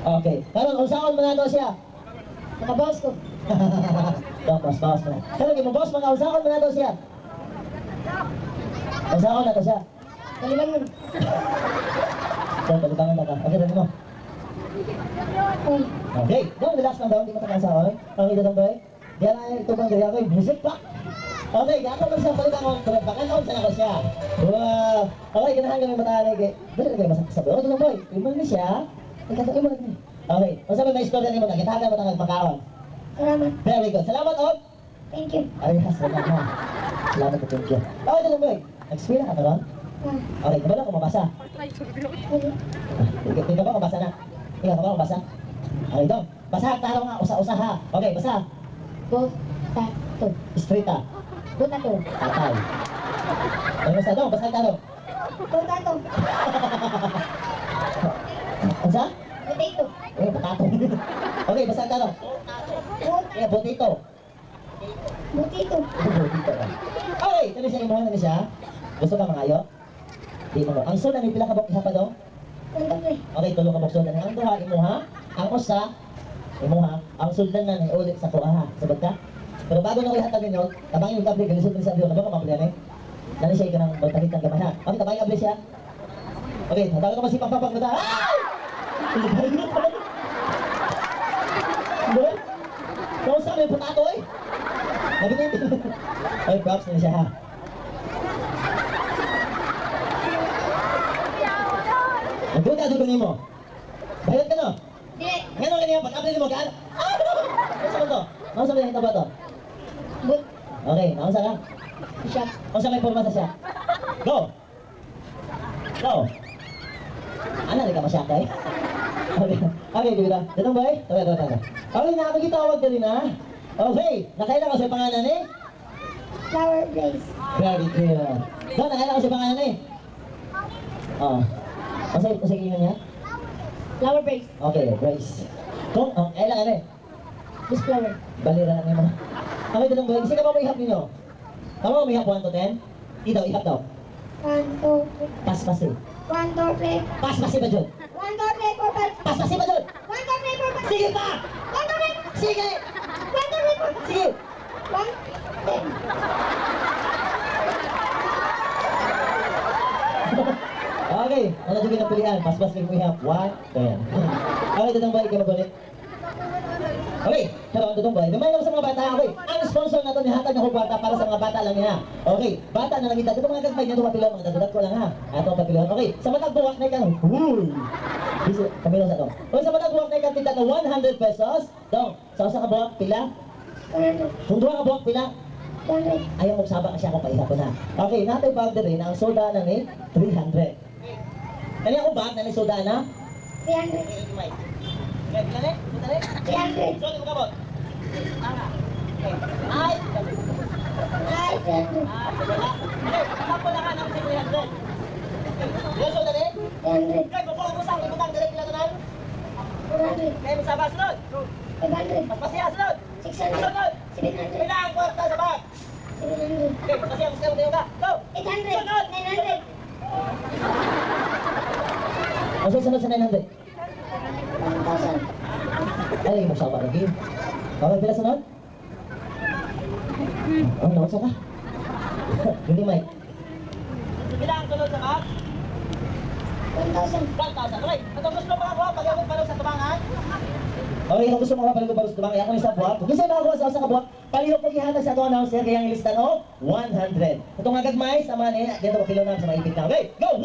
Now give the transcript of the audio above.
Okay. Karon unsaon man nato siya? Nakabawas ko. Bawas mo na. Karon mo boss mga unsaon man nato siya? Unsaon nato siya? Kalimangan. So, balibangan na ka. Okay, rin mo. Okay, don't relax lang daw, hindi mo takang sa okay, dadang boy. Diyan ay ito bang gaya ko, music pa. Okay, ako man siya balibangon, balibangan ako sa nako siya. Wow. Okay, ganahan kami matali kay. Dali lagay masak sa boy. Dadang boy, iman ni siya. Ikato mo lagi. Okay, unsa ba may score din mo na kita mo tangag makaon. Salamat. Very good. Salamat og. Thank you. Ay, salamat na. Salamat po, thank you. Okay, dadang boy. Nag-spira ka karon? Okay, kabalo ko mabasa. Ikaw ba mabasa na? Ikaw ba mabasa? Okay, dong. Basa taro nga usa-usa ha. Okay, basa. Potato. Istrita. Potato. Tatay. Ano basa dong? Basa taro. Potato. Unsa? Potato. Potato. Okay, basa taro. Eh, botito. Butito. Botito. Okay, kani siya imuha na siya. Gusto ka mangayo? Di mo. Ang soda ni pila ka bok isa pa dong? Tantoy. Okay, tulo ka bok soda ni. Ang duha imuha, ang usa imuha, ang suldan na ni ulit sa kuha ha. Sabad ka? Pero bago na ko ihatag ninyo, tabangin yung tabli, galisod ni sa abli, ano ba ka mablyan eh? Nani siya ikanang magtakit ng gamay ha. Okay, tabangin abli siya. Okay, hatagin ko masipang papang mata. Ay! Doon? Kung saan may potato eh? Nabinit. Okay, props na siya ha. Nagduda-duda mo. Bayad ka no? Di. Ngayon lang yan, pag-upload mo, gaan? Ah! Ano sa to? Ano sa mga ba to? But. Okay, naunsa ka? Siya. Ano sa may forma sa siya? Go! Go! Ano, di ka masyaka eh? Okay, di ba? Datang boy? Tawa. Okay, nakakagitawag ka rin ha? Okay, nakailan ka sa pangalan eh? Flower base. Very good. So, nakailan ka sa pangalan eh? Oh. Kasi kailan niya? Flower base. Okay, Grace. Kung, kailan ka eh? Miss Flower. Balira na mo. Okay, datang boy. Kasi ka ba may ihap ninyo? Tama mo may ihap 1 to 10? Ito, ihap daw. 1, 2, 3. Pas-pasi. 1, 2, 3. Pas-pasi ba dyan? 1, 2, 3, 4, 5. Pas-pasi ba dyan? 1, 2, 3, 4, 5. Sige pa! 1, 2, 3, 4, 5. Sige! 1, 2, 3, 4, 5. Sige! 1, 10. Okay, ano dyan ang pilihan? Pas-pas rin mo ihap. 1, 10. Okay, datang boy, ikaw magulit. Okay, pero datang boy, lumay lang sa mga bata. Okay, ang sponsor natin ni Hatag na Hugwata para sa mga bata lang niya. Okay, bata na lang ito. Ito mga gagmay niya, ito mapilon. Mga dadat ko lang ha. Ito mapilon. Okay, sa matag buwak na ikan. Kami lang sa ito. Okay, sa matag buwak na ikan, tika na 100 pesos. Dong, sa usa ka buwak, pila? 100. Kung duha ka buwak, pila? 100. Ayaw magsaba kasi ako paihapon na. Okay, natay bag din ang soda na ni 300. Kani ako bag na ni soda na? 300. Okay, pila ni? Pila ni? 300. Sorry, mo kabot. Ay! Ay, 300. Okay, ako na ka ng 300. Yung soda ni? 300. Kaya bukong mo sa ibutang direct na doon. 400. Kaya magsaba sunod. 500. Mas pasiya sunod. 600. Sunod. 700. Pila ang kwarta sa bag. 700. Okay, mas pasiya, mas kayo ka. Go! 800. 900. Ang sunod sa 900. 1,000. Ay, magsaba lagi. Okay, pila sunod? Oh, nausa ka. Hindi, Mike. Pila ang sunod sa bag? 1,000. 1,000. Okay, atong gusto mo ako, pag-abot pa sa tubangan. Okay, kung gusto mo nga paligo pa sa tubangan, ako sa buwak. Kung gusto mo ako sa buwak, palihog paghihatag sa ito announcer, kaya ang listan o 100. Itong agad mais, sama niya, dito ko kilo na sa maipit na. Okay, go! 1!